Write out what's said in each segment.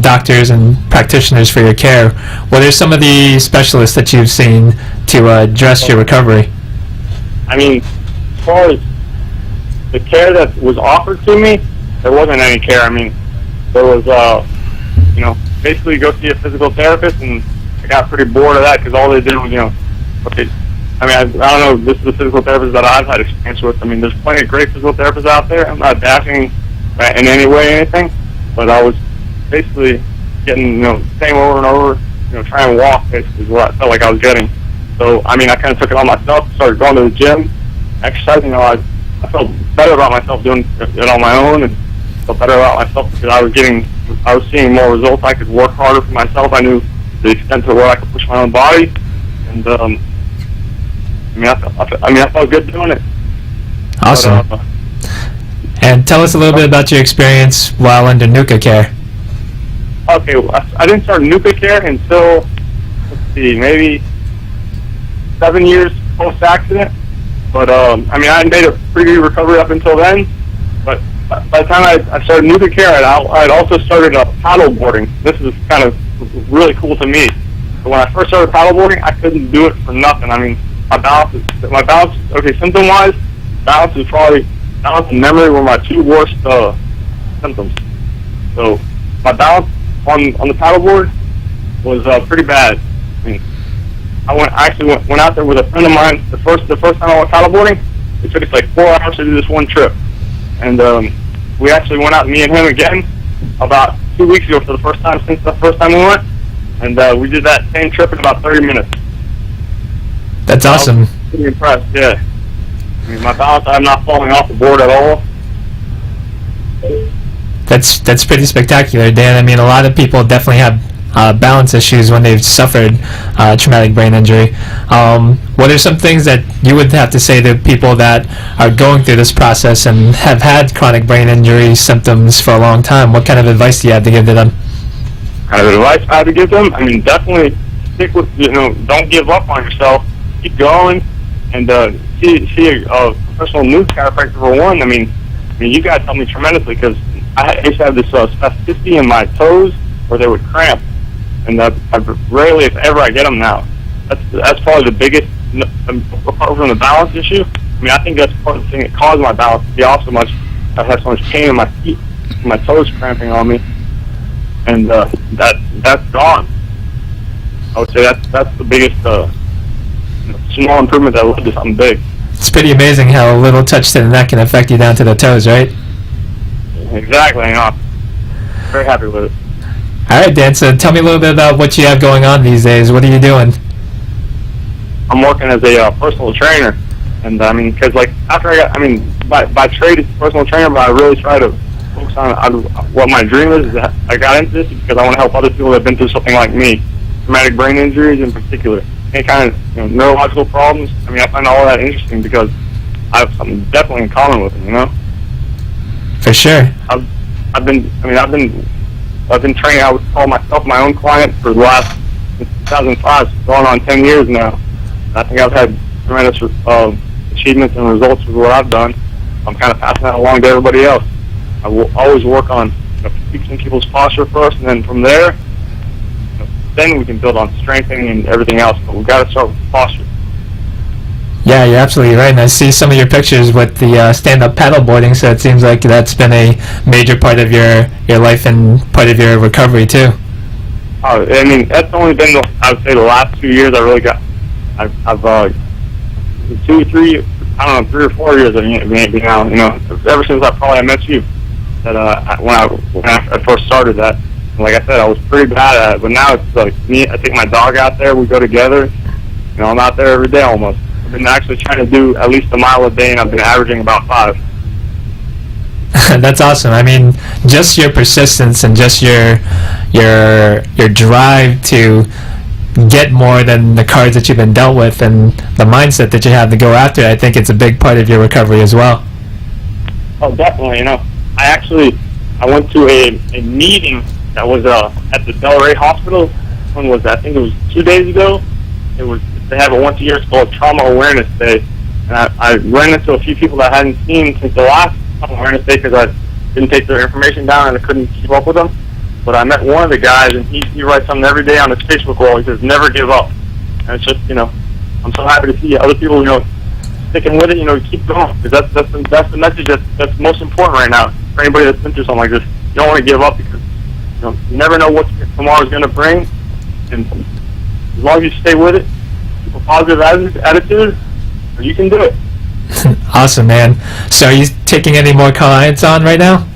doctors and practitioners for your care. What are some of the specialists that you've seen to address your recovery? I mean, as far as the care that was offered to me, there wasn't any care. I mean, there was, basically go see a physical therapist, and I got pretty bored of that because all they did was, I don't know if this is the physical therapist that I've had experience with. I mean, there's plenty of great physical therapists out there. I'm not bashing in any way or anything, but I was basically getting, same over and over, trying to walk basically is what I felt like I was getting. So, I mean, I kind of took it on myself, started going to the gym, exercising. I felt better about myself doing it on my own, and felt better about myself because I was seeing more results. I could work harder for myself. I knew the extent to where I could push my own body, and I felt good doing it. Awesome. But, and tell us a little bit about your experience while under NUCA care. Okay, well, I didn't start NUCA care until, maybe 7 years post-accident. But, I made a pretty good recovery up until then. But by the time I started NUCA care, I'd also started paddle boarding. This is kind of really cool to me. But when I first started paddle boarding, I couldn't do it for nothing. I mean, symptom-wise, balance and memory were my two worst symptoms. So my balance on the paddleboard was pretty bad. I mean, I actually went out there with a friend of mine. The first time I went paddleboarding, it took us like 4 hours to do this one trip, and we actually went out, me and him again, about 2 weeks ago for the first time since the first time we went, and we did that same trip in about 30 minutes. That's awesome. I was pretty impressed, yeah. I mean, my balance, I'm not falling off the board at all. That's pretty spectacular, Dan. I mean, a lot of people definitely have balance issues when they've suffered traumatic brain injury. What are some things that you would have to say to people that are going through this process and have had chronic brain injury symptoms for a long time? What kind of advice do you have to give to them? Kind of advice I have to give them? I mean, definitely stick with, don't give up on yourself. Keep going, and see a professional news chiropractor for one. I mean, you guys helped me tremendously because I used to have this spasticity in my toes where they would cramp, and I rarely, if ever, I get them now. That's probably the biggest, apart from the balance issue. I mean, I think that's part of the thing that caused my balance to be off so much. I had so much pain in my feet, my toes cramping on me, and that's gone. I would say that's the biggest small improvement that led to something big. It's pretty amazing how a little touch to the neck can affect you down to the toes, right? Exactly. Very happy with it. All right, Dan. So tell me a little bit about what you have going on these days. What are you doing? I'm working as a personal trainer, and because after by trade it's a personal trainer, but I really try to focus on what my dream is. I got into this because I want to help other people that have been through something like me, traumatic brain injuries in particular. Any kind of neurological problems. I mean, I find all of that interesting because I have something definitely in common with them. For sure. I've been training. I would call myself my own client for the last since 2005, going on 10 years now. I think I've had tremendous achievements and results with what I've done. I'm kind of passing that along to everybody else. I will always work on fixing people's posture first, and then from there. Then we can build on strengthening and everything else, but we've got to start with posture. Yeah, you're absolutely right, and I see some of your pictures with the stand-up paddleboarding, so it seems like that's been a major part of your life and part of your recovery, too. I mean, that's only been, I would say, the last 2 years I really got, I've 2 or 3, I don't know, 3 or 4 years maybe now, ever since I met you, that when I first started that. Like I said, I was pretty bad at it, but now it's like me. I take my dog out there. We go together. I'm out there every day almost. I've been actually trying to do at least a mile a day, and I've been averaging about 5. That's awesome. I mean, just your persistence and just your drive to get more than the cards that you've been dealt with, and the mindset that you have to go after it, I think it's a big part of your recovery as well. Oh, definitely. I went to a meeting that was at the Delray Hospital. When was that? I think it was 2 days ago. They have a once a year, it's called Trauma Awareness Day, and I ran into a few people that I hadn't seen since the last Trauma Awareness Day because I didn't take their information down and I couldn't keep up with them. But I met one of the guys, and he writes something every day on his Facebook wall. He says, "Never give up." And it's just, I'm so happy to see other people, sticking with it. Keep going, because that's the message that's most important right now for anybody that's been through something like this. You don't want to give up, because you never know what tomorrow's going to bring, and as long as you stay with it, keep a positive attitude, you can do it. Awesome, man. So are you taking any more clients on right now?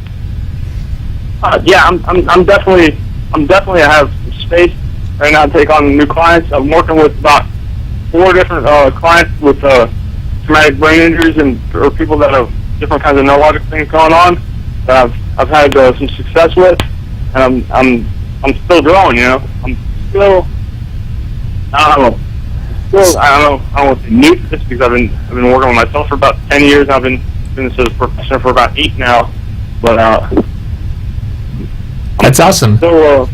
Yeah, I'm definitely I have some space right now to take on new clients. I'm working with about 4 different clients with traumatic brain injuries or people that have different kinds of neurological things going on that I've had some success with, and I'm still growing. I'm still I don't want to say new to this, because I've been working with myself for about 10 years. And I've been this as a professional for about 8 now, but that's awesome. So,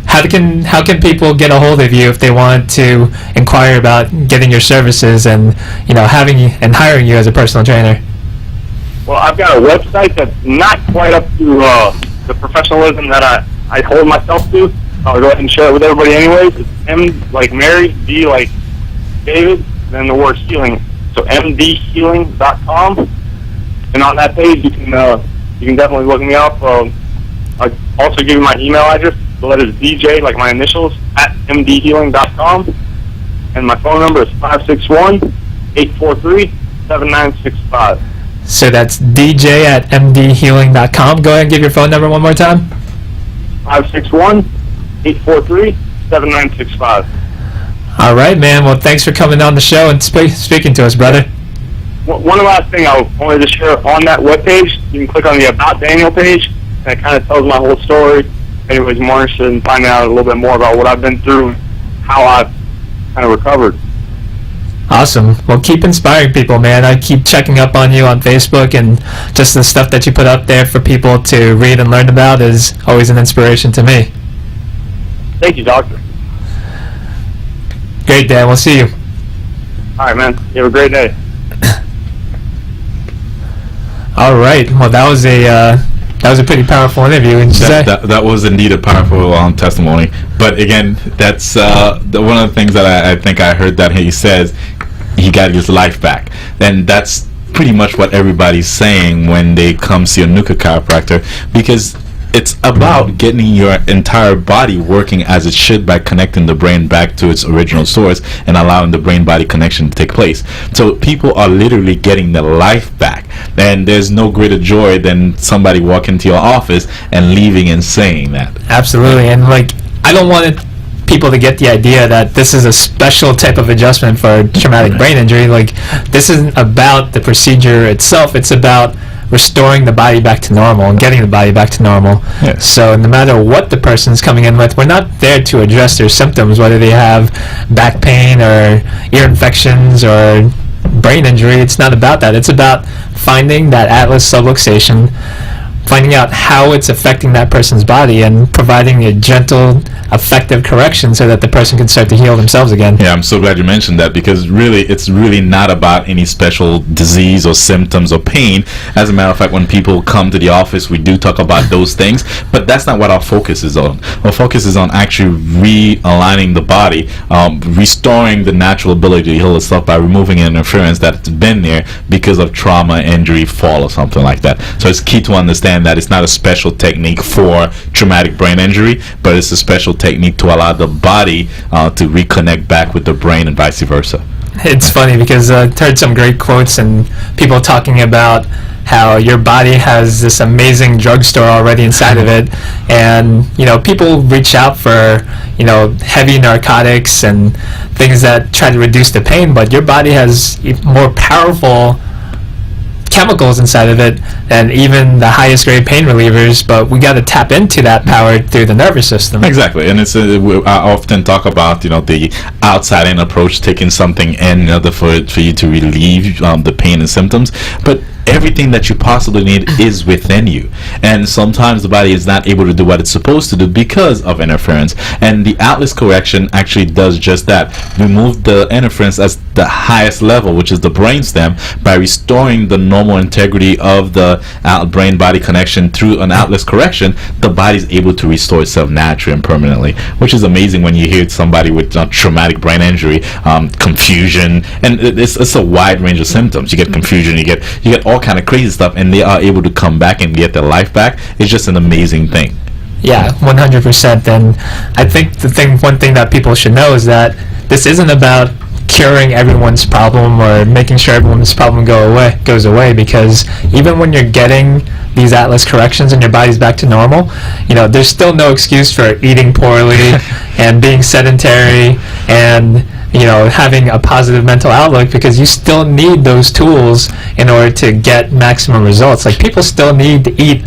how can people get a hold of you if they want to inquire about getting your services and having you and hiring you as a personal trainer? Well, I've got a website that's not quite up to the professionalism that I hold myself to. I'll go ahead and share it with everybody anyways. It's M like Mary, D like David, then the word healing. So mdhealing.com. And on that page, you can definitely look me up. I'll also give you my email address. The letters DJ, like my initials, at mdhealing.com. And my phone number is 561-843-7965. So that's DJ at mdhealing.com. Go ahead and give your phone number one more time. 561-843-7965. All right, man. Well, thanks for coming on the show and speaking to us, brother. One last thing I wanted to share on that webpage. You can click on the About Daniel page, and it kind of tells my whole story. Anyways, more interested in finding out a little bit more about what I've been through and how I've kind of recovered. Awesome. Well, keep inspiring people, man. I keep checking up on you on Facebook, and just the stuff that you put up there for people to read and learn about is always an inspiration to me. Thank you, doctor. Great, Dan. We'll see you. All right, man. You have a great day. All right. Well, that was a pretty powerful interview, wouldn't you say? That was indeed a powerful testimony. But again, that's one of the things that I think I heard that he says he got his life back. And that's pretty much what everybody's saying when they come see a Nuka chiropractor, because it's about getting your entire body working as it should by connecting the brain back to its original source and allowing the brain-body connection to take place. So people are literally getting their life back, and there's no greater joy than somebody walking to your office and leaving and saying that. Absolutely. And I don't want people to get the idea that this is a special type of adjustment for traumatic brain injury. This isn't about the procedure itself. It's about restoring the body back to normal and getting the body back to normal. Yes. So no matter what the person's coming in with, we're not there to address their symptoms, whether they have back pain or ear infections or brain injury. It's not about that. It's about finding that atlas subluxation, finding out how it's affecting that person's body, and providing a gentle, effective correction so that the person can start to heal themselves again. Yeah, I'm so glad you mentioned that, because really, it's really not about any special disease or symptoms or pain. As a matter of fact, when people come to the office, we do talk about those things, but that's not what our focus is on. Our focus is on actually realigning the body, restoring the natural ability to heal itself by removing interference that's been there because of trauma, injury, fall, or something like that. So it's key to understand that it's not a special technique for traumatic brain injury, but it's a special technique to allow the body to reconnect back with the brain and vice versa. It's funny because I've heard some great quotes and people talking about how your body has this amazing drugstore already inside of it, and people reach out for heavy narcotics and things that try to reduce the pain, but your body has more powerful chemicals inside of it than even the highest grade pain relievers, but we got to tap into that power through the nervous system. Exactly, and it's I often talk about the outside in approach, taking something in order for you to relieve the pain and symptoms, but everything that you possibly need is within you. And sometimes the body is not able to do what it's supposed to do because of interference. And the Atlas correction actually does just that. Remove the interference at the highest level, which is the brainstem, by restoring the normal integrity of the brain-body connection through an Atlas correction. The body is able to restore itself naturally and permanently, which is amazing when you hear somebody with traumatic brain injury, confusion, and it's a wide range of symptoms. You get confusion, you get all kind of crazy stuff, and they are able to come back and get their life back. It's just an amazing thing. Yeah, 100%. And I think one thing that people should know is that this isn't about curing everyone's problem or making sure everyone's problem goes away, because even when you're getting these Atlas corrections and your body's back to normal, there's still no excuse for eating poorly and being sedentary and having a positive mental outlook, because you still need those tools in order to get maximum results. Like, people still need to eat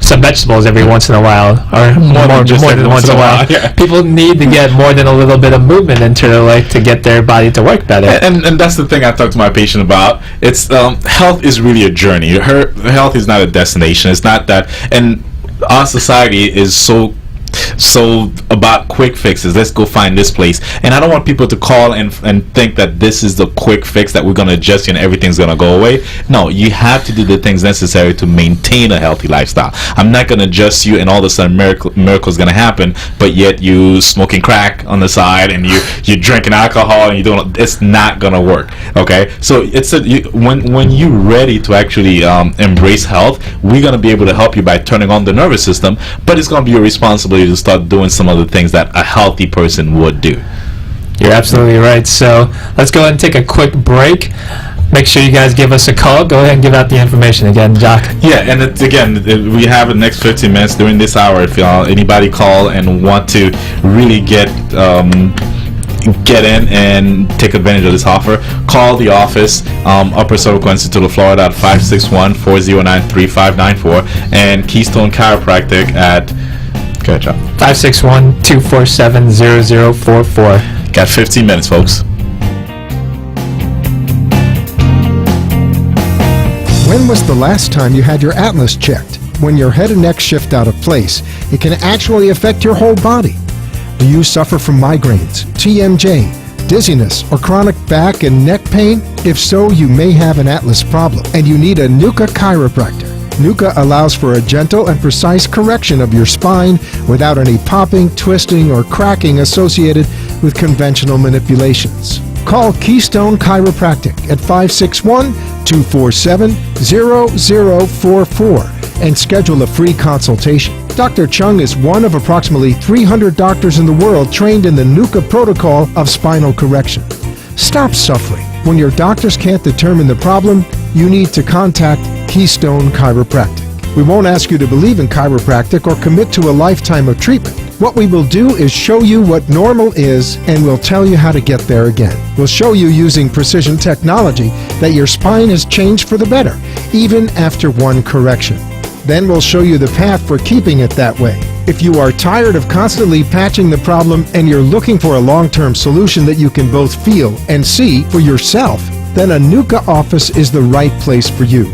some vegetables every once in a while, or more than once in a while. Yeah. People need to get more than a little bit of movement into their life to get their body to work better. And that's the thing I talk to my patient about. It's health is really a journey. Her health is not a destination. It's not that. And our society is so about quick fixes. Let's go find this place. And I don't want people to call and think that this is the quick fix that we're going to adjust you and everything's going to go away. No, you have to do the things necessary to maintain a healthy lifestyle. I'm not going to adjust you and all of a sudden miracle's going to happen, but yet you smoking crack on the side and you're drinking alcohol and you don't. It's not going to work. Okay, so when you're ready to actually embrace health, we're going to be able to help you by turning on the nervous system, but it's going to be your responsibility to start doing some of the things that a healthy person would do. You're absolutely right. So let's go ahead and take a quick break. Make sure you guys give us a call. Go ahead and give out the information again, Jock. Yeah, and we have the next 15 minutes during this hour. If anybody call and want to really get in and take advantage of this offer, call the office, Upper Cervical Institute of Florida at 561-409-3594, and Keystone Chiropractic at 561-247-0044. Got 15 minutes, folks. When was the last time you had your Atlas checked? When your head and neck shift out of place, it can actually affect your whole body. Do you suffer from migraines, TMJ, dizziness, or chronic back and neck pain? If so, you may have an Atlas problem, and you need a NUCA chiropractor. NUCA allows for a gentle and precise correction of your spine without any popping, twisting, or cracking associated with conventional manipulations. Call Keystone Chiropractic at 561-247-0044 and schedule a free consultation. Dr. Chung is one of approximately 300 doctors in the world trained in the NUCA protocol of spinal correction. Stop suffering. When your doctors can't determine the problem, you need to contact Keystone Chiropractic. We won't ask you to believe in chiropractic or commit to a lifetime of treatment. What we will do is show you what normal is, and we'll tell you how to get there again. We'll show you using precision technology that your spine has changed for the better, even after one correction. Then we'll show you the path for keeping it that way. If you are tired of constantly patching the problem and you're looking for a long-term solution that you can both feel and see for yourself, then a NUCA office is the right place for you.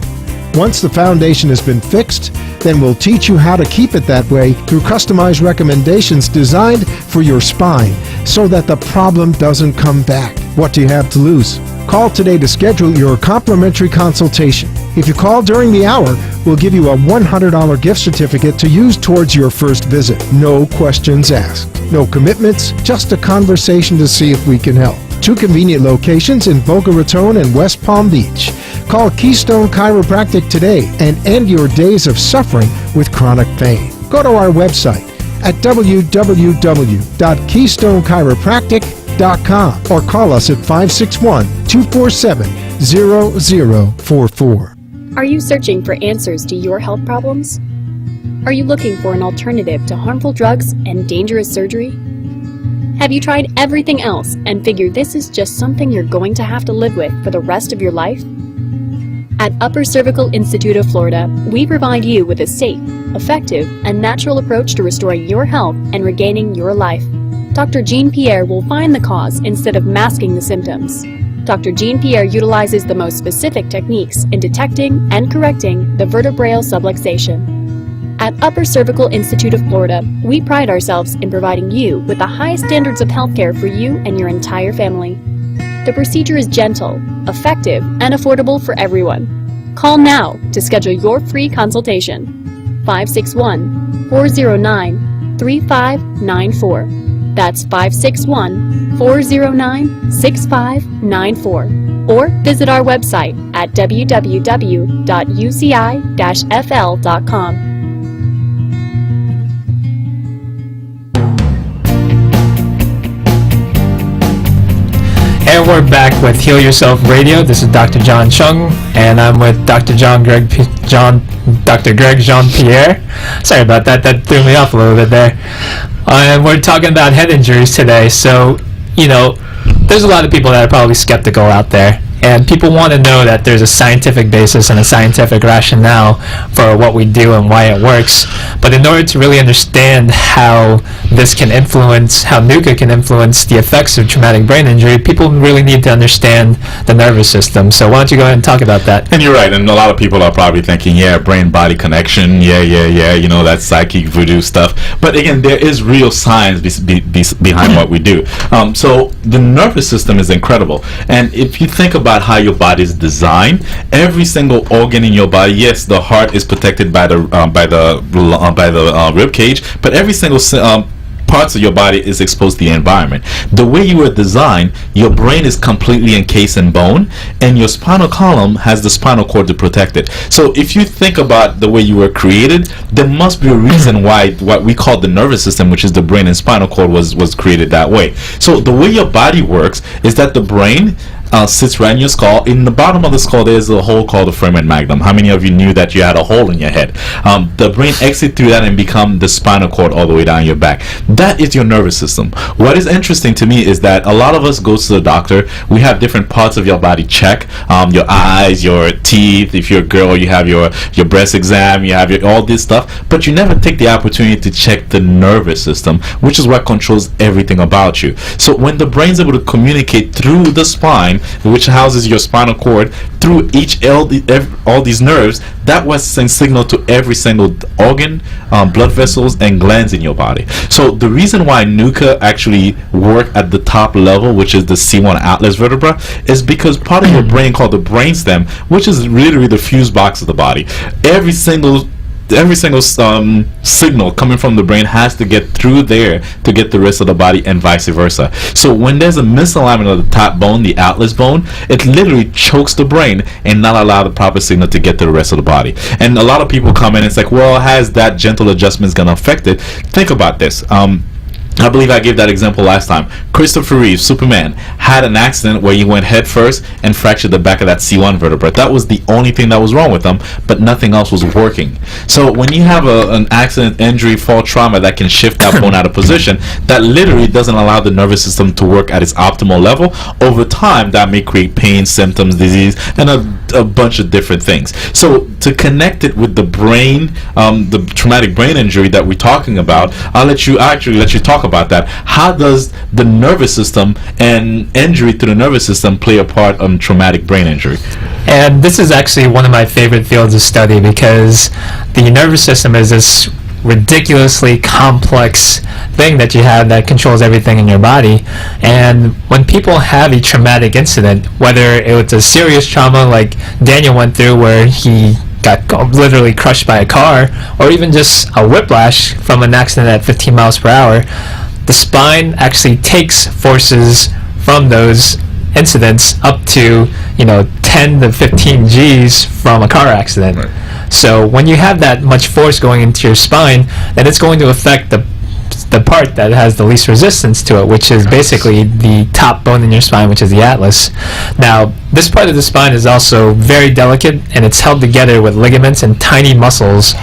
Once the foundation has been fixed, then we'll teach you how to keep it that way through customized recommendations designed for your spine so that the problem doesn't come back. What do you have to lose? Call today to schedule your complimentary consultation. If you call during the hour, we'll give you a $100 gift certificate to use towards your first visit. No questions asked. No commitments, just a conversation to see if we can help. 2 convenient locations in Boca Raton and West Palm Beach. Call Keystone Chiropractic today and end your days of suffering with chronic pain. Go to our website at www.keystonechiropractic.com or call us at 561-247-0044. Are you searching for answers to your health problems? Are you looking for an alternative to harmful drugs and dangerous surgery? Have you tried everything else and figured this is just something you're going to have to live with for the rest of your life? At Upper Cervical Institute of Florida, we provide you with a safe, effective, and natural approach to restoring your health and regaining your life. Dr. Jean Pierre will find the cause instead of masking the symptoms. Dr. Jean-Pierre utilizes the most specific techniques in detecting and correcting the vertebral subluxation. At Upper Cervical Institute of Florida, we pride ourselves in providing you with the highest standards of healthcare for you and your entire family. The procedure is gentle, effective, and affordable for everyone. Call now to schedule your free consultation. 561-409-3594. That's 561-409-6594. Or visit our website at www.uci-fl.com. And we're back with Heal Yourself Radio. This is Dr. John Chung, and I'm with Dr. Greg Jean-Pierre. Sorry about that. That threw me off a little bit there. And we're talking about head injuries today. So, there's a lot of people that are probably skeptical out there. And people want to know that there's a scientific basis and a scientific rationale for what we do and why it works. But in order to really understand how this can influence, how NUCA can influence the effects of traumatic brain injury, people really need to understand the nervous system. So why don't you go ahead and talk about that? And you're right, and a lot of people are probably thinking, yeah, brain-body connection, yeah, that's psychic voodoo stuff. But again, there is real science behind what we do. So the nervous system is incredible. And if you think about how your body is designed, every single organ in your body, yes, the heart is protected by the rib cage, but every single parts of your body is exposed to the environment. The way you were designed, your brain is completely encased in bone, and your spinal column has the spinal cord to protect it. So if you think about the way you were created, there must be a reason why what we call the nervous system, which is the brain and spinal cord, was created that way. So the way your body works is that the brain sits right in your skull. In the bottom of the skull, there's a hole called the foramen magnum. How many of you knew that you had a hole in your head? The brain exits through that and become the spinal cord all the way down your back. That is your nervous system. What is interesting to me is that a lot of us go to the doctor. We have different parts of your body check. Your eyes, your teeth. If you're a girl, you have your breast exam. You have all this stuff. But you never take the opportunity to check the nervous system, which is what controls everything about you. So when the brain's able to communicate through the spine, which houses your spinal cord, through all these nerves, that was send signal to every single organ, blood vessels, and glands in your body. So the reason why NUCA actually work at the top level, which is the C1 atlas vertebra, is because part of your brain called the brainstem, which is literally the fuse box of the body, every single signal coming from the brain has to get through there to get the rest of the body, and vice versa. So when there's a misalignment of the top bone, the atlas bone, it literally chokes the brain and not allow the proper signal to get to the rest of the body. And a lot of people come in and it's like, well, has that gentle adjustments gonna affect it? Think about this. I believe I gave that example last time. Christopher Reeve, Superman, had an accident where he went head first and fractured the back of that C1 vertebra. That was the only thing that was wrong with him, but nothing else was working. So when you have an accident, injury, fall, trauma that can shift that bone out of position, that literally doesn't allow the nervous system to work at its optimal level. Over time, that may create pain, symptoms, disease, and a bunch of different things. So to connect it with the brain, the traumatic brain injury that we're talking about, I'll let you talk about that. How does the nervous system and injury to the nervous system play a part on traumatic brain injury? And this is actually one of my favorite fields of study, because the nervous system is this ridiculously complex thing that you have that controls everything in your body. And when people have a traumatic incident, whether it was a serious trauma like Daniel went through where he got literally crushed by a car, or even just a whiplash from an accident at 15 miles per hour, the spine actually takes forces from those incidents up to 10 to 15 G's from a car accident. Right. So when you have that much force going into your spine, then it's going to affect the part that has the least resistance to it, which is basically the top bone in your spine, which is the atlas. Now, this part of the spine is also very delicate, and it's held together with ligaments and tiny muscles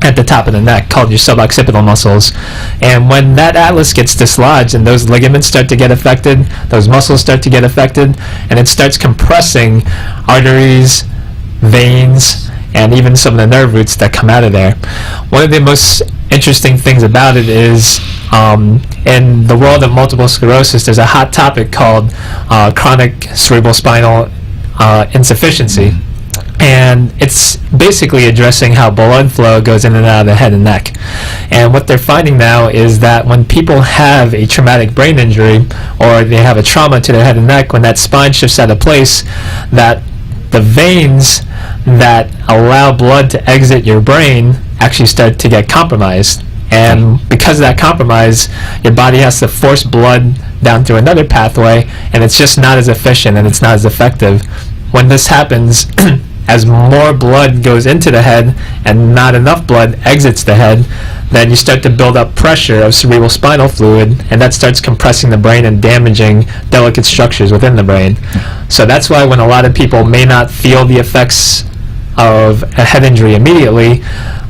at the top of the neck called your suboccipital muscles. And when that atlas gets dislodged and those ligaments start to get affected, those muscles start to get affected, and it starts compressing arteries, veins, and even some of the nerve roots that come out of there. One of the most interesting things about it is In the world of multiple sclerosis, there's a hot topic called chronic cerebral spinal insufficiency. And it's basically addressing how blood flow goes in and out of the head and neck. And what they're finding now is that when people have a traumatic brain injury or they have a trauma to their head and neck, when that spine shifts out of place, that the veins that allow blood to exit your brain actually start to get compromised. And because of that compromise, your body has to force blood down through another pathway, and it's just not as efficient and it's not as effective. When this happens, as more blood goes into the head and not enough blood exits the head, then you start to build up pressure of cerebral spinal fluid, and that starts compressing the brain and damaging delicate structures within the brain. So that's why when a lot of people may not feel the effects of a head injury immediately,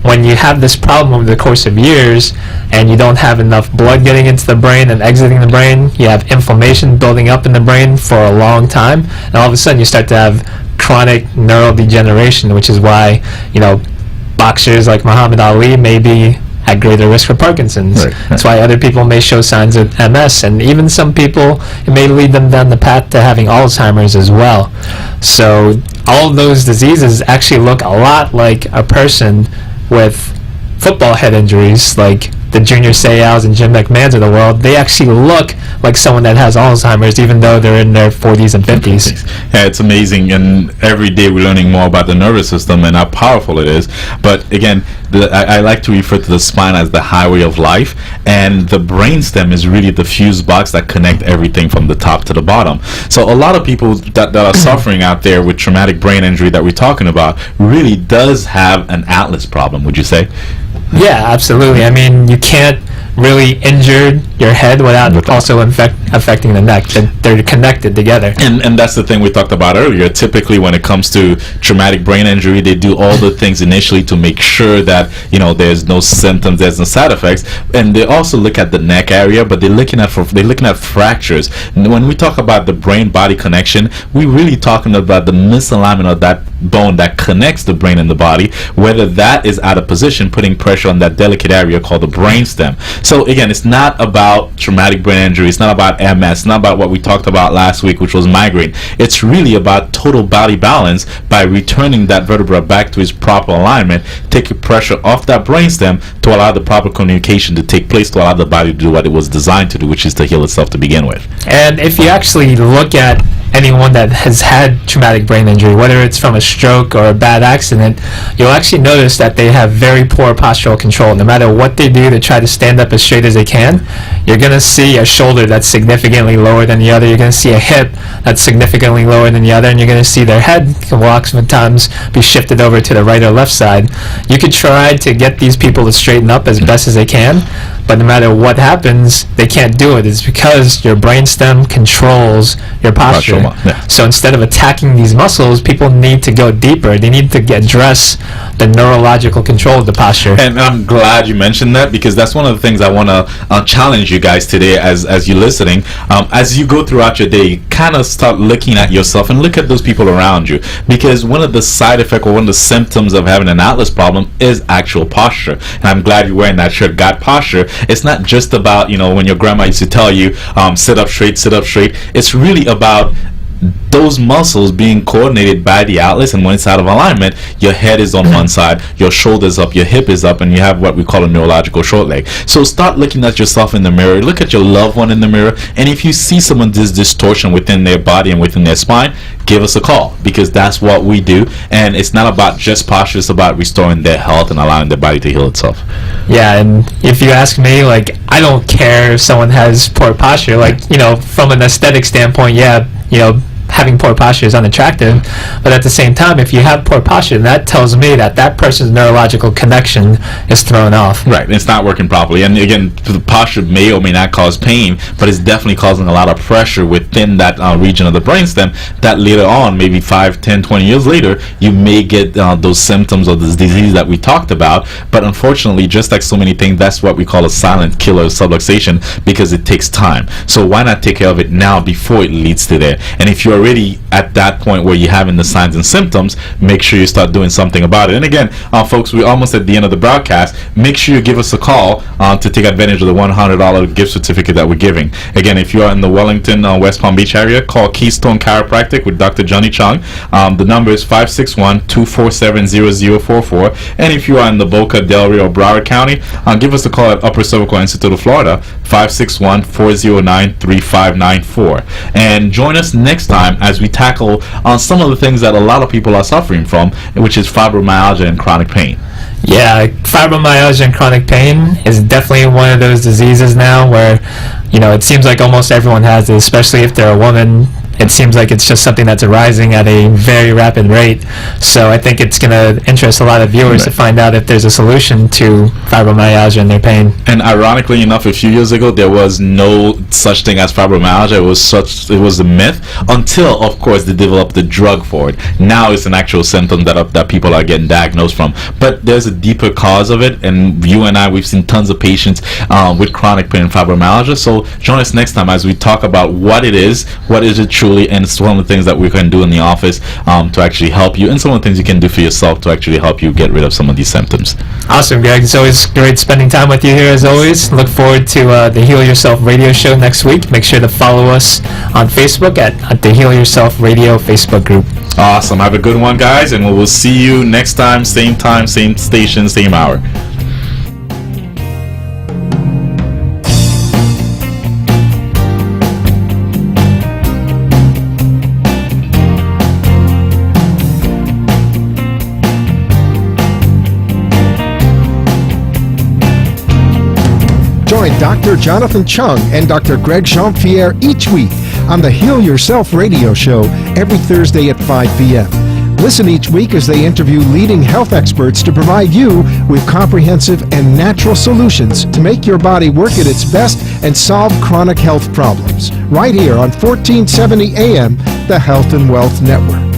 when you have this problem over the course of years and you don't have enough blood getting into the brain and exiting the brain, you have inflammation building up in the brain for a long time, and all of a sudden you start to have chronic neurodegeneration, which is why, boxers like Muhammad Ali may be at greater risk for Parkinson's. Right. That's why other people may show signs of MS, and even some people, it may lead them down the path to having Alzheimer's as well. So all of those diseases actually look a lot like a person with football head injuries, like the Junior Seaus and Jim McMahons of the world. They actually look like someone that has Alzheimer's, even though they're in their 40s and 50s. Yeah, it's amazing, and every day we're learning more about the nervous system and how powerful it is. But again, I like to refer to the spine as the highway of life, and the brainstem is really the fuse box that connect everything from the top to the bottom. So a lot of people that are suffering out there with traumatic brain injury that we're talking about really does have an atlas problem, would you say? Yeah, absolutely. I mean, you can't really injure your head without also affecting the neck. They're connected together. And that's the thing we talked about earlier. Typically, when it comes to traumatic brain injury, they do all the things initially to make sure that there's no symptoms, there's no side effects, and they also look at the neck area, but they're looking at fractures. And when we talk about the brain-body connection, we're really talking about the misalignment of that bone that connects the brain and the body, whether that is out of position, putting pressure on that delicate area called the brainstem. So again, it's not about traumatic brain injury, it's not about MS, it's not about what we talked about last week, which was migraine. It's really about total body balance by returning that vertebra back to its proper alignment, taking pressure off that brainstem to allow the proper communication to take place, to allow the body to do what it was designed to do, which is to heal itself to begin with. And if you actually look at anyone that has had traumatic brain injury, whether it's from a stroke or a bad accident, you'll actually notice that they have very poor postural control. No matter what they do to try to stand up as straight as they can, you're going to see a shoulder that's significantly lower than the other. You're going to see a hip that's significantly lower than the other, and you're going to see their head will oftentimes be shifted over to the right or left side. You could try to get these people to straighten up as best as they can, but no matter what happens, they can't do it. It's because your brainstem controls your posture. Yeah. So instead of attacking these muscles, people need to go deeper. They need to address the neurological control of the posture. And I'm glad you mentioned that, because that's one of the things I want to challenge you guys today as you're listening. As you go throughout your day, kind of start looking at yourself and look at those people around you, because one of the side effects or one of the symptoms of having an atlas problem is actual posture. And I'm glad you're wearing that shirt, Got Posture. It's not just about, when your grandma used to tell you, sit up straight, sit up straight. It's really about those muscles being coordinated by the atlas, and when it's out of alignment, your head is on one side, your shoulders up, your hip is up, and you have what we call a neurological short leg. So start looking at yourself in the mirror, look at your loved one in the mirror, and if you see someone this distortion within their body and within their spine, give us a call, because that's what we do. And it's not about just posture, it's about restoring their health and allowing their body to heal itself. Yeah, and if you ask me, I don't care if someone has poor posture. From an aesthetic standpoint, having poor posture is unattractive, but at the same time, if you have poor posture, that tells me that that person's neurological connection is thrown off. Right, it's not working properly. And again, the posture may or may not cause pain, but it's definitely causing a lot of pressure within that region of the brainstem that later on, maybe 5, 10, 20 years later, you may get those symptoms of this disease that we talked about. But unfortunately, just like so many things, that's what we call a silent killer subluxation, because it takes time. So why not take care of it now before it leads to there? And if you're already at that point where you're having the signs and symptoms, make sure you start doing something about it. And again, folks, we're almost at the end of the broadcast. Make sure you give us a call to take advantage of the $100 gift certificate that we're giving. Again, if you are in the Wellington, West Palm Beach area, call Keystone Chiropractic with Dr. Johnny Chung. The number is 561-247-0044. And if you are in the Boca, Del Rio, or Broward County, give us a call at Upper Cervical Institute of Florida, 561-409-3594. And join us next time as we tackle some of the things that a lot of people are suffering from, which is fibromyalgia and chronic pain. Yeah, fibromyalgia and chronic pain is definitely one of those diseases now where, it seems like almost everyone has it, especially if they're a woman. It seems like it's just something that's arising at a very rapid rate. So I think it's going to interest a lot of viewers to find out if there's a solution to fibromyalgia and their pain. And ironically enough, a few years ago, there was no such thing as fibromyalgia. It was a myth until, of course, they developed the drug for it. Now it's an actual symptom that people are getting diagnosed from. But there's a deeper cause of it, and you and I, we've seen tons of patients with chronic pain and fibromyalgia. So join us next time as we talk about what it is it truly, and it's one of the things that we can do in the office to actually help you, and some of the things you can do for yourself to actually help you get rid of some of these symptoms. Awesome, Greg. It's always great spending time with you here as always. Look forward to the Heal Yourself radio show next week. Make sure to follow us on Facebook at the Heal Yourself radio Facebook group. Awesome. Have a good one, guys, and we will see you next time, same station, same hour. Join Dr. Jonathan Chung and Dr. Greg Jean-Pierre each week on the Heal Yourself radio show every Thursday at 5 p.m. Listen each week as they interview leading health experts to provide you with comprehensive and natural solutions to make your body work at its best and solve chronic health problems. Right here on 1470 AM, the Health and Wealth Network.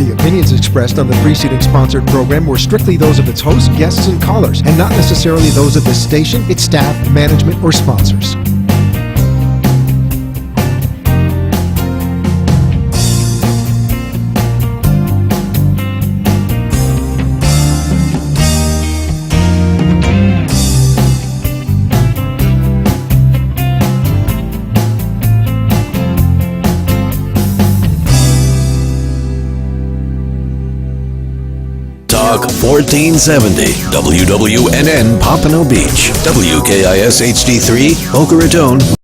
The opinions expressed on the preceding sponsored program were strictly those of its hosts, guests, and callers, and not necessarily those of this station, its staff, management, or sponsors. Talk 1470 WWNN Pompano Beach, WKIS HD3 Boca Raton.